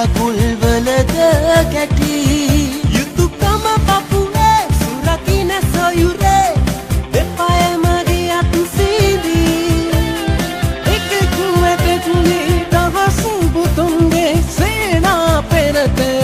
ගුල්වලද කැටි යුතුයකම පපුවේ සුරකින සොයුරේ දෙපය මගේ අත් සීදී එකකුවටුනි දවස් බුතුන්ගේ සේනා පෙරතදේ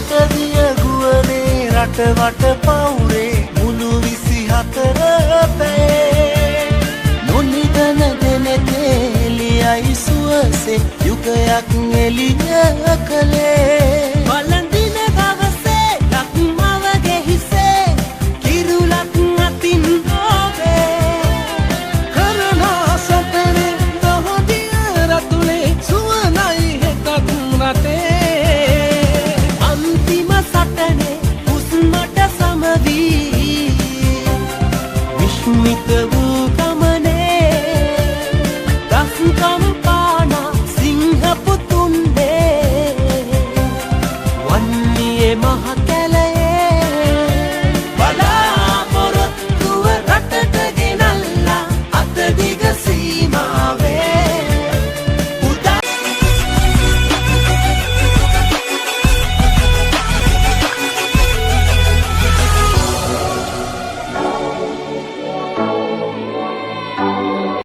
කොටදිය ගුවනේ රටවට පවුරේ මුළු 24 පැයේ නොනිදන දෙනෙතේ එළියයි සුවසේ යුගයක් එළිය කළේ බලන්දින දවසේ ලක්මවගේ හිසේ කිරුලක් අතින් ඔබේ කරනා සතනේ දහදිය රතුලේ සුවනයි හෙතත් රටේ විශ්මිත වූ ගමනේ දස්කම්